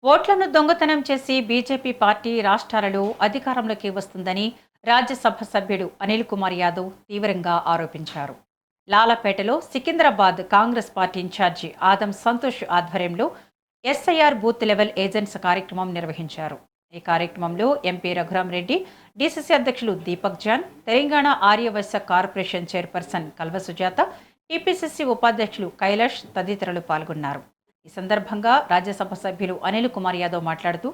ఓట్లను దొంగతనం చేసి బీజేపీ పార్టీ రాష్ట్రాలలో అధికారంలోకి వస్తుందని రాజ్యసభ సభ్యుడు అనిల్ కుమార్ యాదవ్ తీవ్రంగా ఆరోపించారు. లాలపేటలో సికింద్రాబాద్ కాంగ్రెస్ పార్టీ ఇన్ఛార్జి ఆదం సంతోష్ ఆధ్వర్యంలో ఎస్ఐఆర్ బూత్ లెవెల్ ఏజెంట్స్ కార్యక్రమం నిర్వహించారు. ఈ కార్యక్రమంలో ఎంపీ రఘురాం రెడ్డి, డీసీసీ అధ్యక్షులు Deepak John, Telangana Aryavysya corporation chairperson Kalva Sujatha, TPCC ఉపాధ్యక్షులు కైలాష్ తదితరులు పాల్గొన్నారు. ఈ సందర్భంగా రాజ్యసభ సభ్యులు అనిల్ కుమార్ యాదవ్ మాట్లాడుతూ,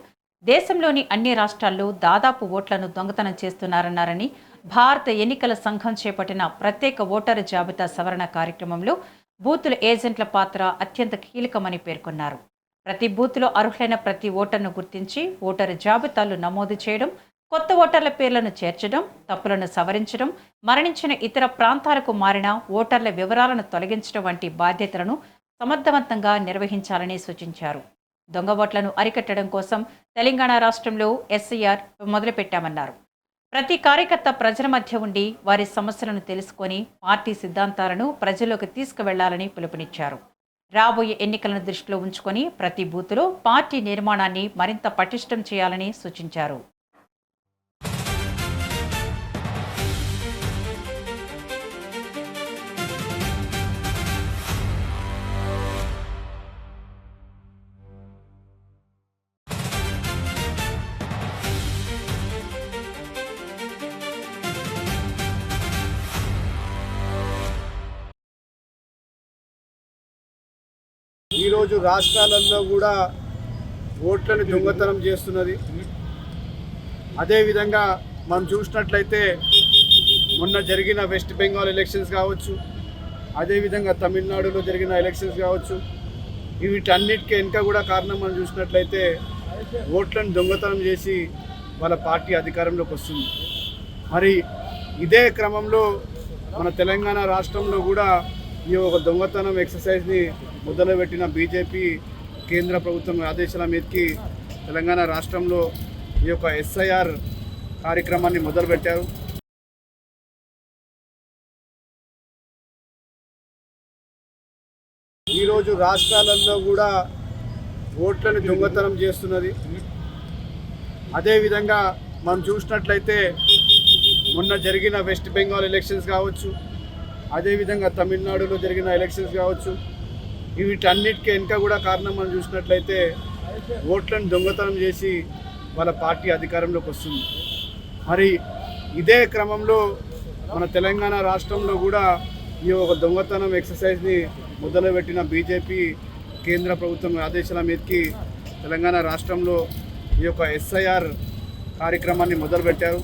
దేశంలోని అన్ని రాష్ట్రాల్లో దాదాపు ఓట్లను దొంగతనం చేస్తున్నారన్నారని, భారత ఎన్నికల సంఘం చేపట్టిన ప్రత్యేక ఓటరు జాబితా సవరణ కార్యక్రమంలో బూతుల ఏజెంట్ల పాత్ర అత్యంత కీలకమని పేర్కొన్నారు. ప్రతి బూత్లో అర్హులైన ప్రతి ఓటర్ను గుర్తించి ఓటరు జాబితాలు నమోదు చేయడం, కొత్త ఓటర్ల పేర్లను చేర్చడం, తప్పులను సవరించడం, మరణించిన ఇతర ప్రాంతాలకు మారిన ఓటర్ల వివరాలను తొలగించడం వంటి బాధ్యతలను సమర్థవంతంగా నిర్వహించాలని సూచించారు. దొంగ ఓట్లను అరికట్టడం కోసం తెలంగాణ రాష్ట్రంలో ఎస్ఐఆర్ మొదలుపెట్టామన్నారు. ప్రతి కార్యకర్త ప్రజల మధ్య ఉండి వారి సమస్యలను తెలుసుకొని పార్టీ సిద్ధాంతాలను ప్రజల్లోకి తీసుకువెళ్లాలని పిలుపునిచ్చారు. రాబోయే ఎన్నికలను దృష్టిలో ఉంచుకొని ప్రతి బూత్లో పార్టీ నిర్మాణాన్ని మరింత పటిష్టం చేయాలని సూచించారు. ఈరోజు రాష్ట్రాలలో కూడా ఓట్లను దొంగతనం చేస్తున్నది. అదేవిధంగా మనం చూసినట్లయితే మొన్న జరిగిన వెస్ట్ బెంగాల్ ఎలక్షన్స్ కావచ్చు, అదేవిధంగా తమిళనాడులో జరిగిన ఎలక్షన్స్ కావచ్చు, వీటన్నిటికీ వెనుక కూడా కారణం మనం చూసినట్లయితే ఓట్లను దొంగతనం చేసి వాళ్ళ పార్టీ అధికారంలోకి వస్తుంది. మరి ఇదే క్రమంలో మన తెలంగాణ రాష్ట్రంలో కూడా ఈ ఒక దొంగతనం ఎక్సర్సైజ్ని మొదలుపెట్టిన బీజేపీ కేంద్ర ప్రభుత్వం ఆదేశాల మీదకి తెలంగాణ రాష్ట్రంలో ఈ యొక్క ఎస్ఐఆర్ కార్యక్రమాన్ని మొదలుపెట్టారు. ఈరోజు రాష్ట్రాలలో కూడా ఓట్లను దొంగతనం చేస్తున్నది. అదేవిధంగా మనం చూసినట్లయితే మొన్న జరిగిన వెస్ట్ బెంగాల్ ఎలక్షన్స్ కావచ్చు, అదేవిధంగా తమిళనాడులో జరిగిన ఎలక్షన్స్ కావచ్చు, వీటన్నిటికీ వెనుక కూడా కారణం మనం చూసినట్లయితే ఓట్లను దొంగతనం చేసి వాళ్ళ పార్టీ అధికారంలోకి వస్తుంది. మరి ఇదే క్రమంలో మన తెలంగాణ రాష్ట్రంలో కూడా ఈ ఒక దొంగతనం ఎక్సర్సైజ్ని మొదలుపెట్టిన బీజేపీ కేంద్ర ప్రభుత్వం ఆదేశాల మీదకి తెలంగాణ రాష్ట్రంలో ఈ యొక్క ఎస్ఐఆర్ కార్యక్రమాన్ని మొదలుపెట్టారు.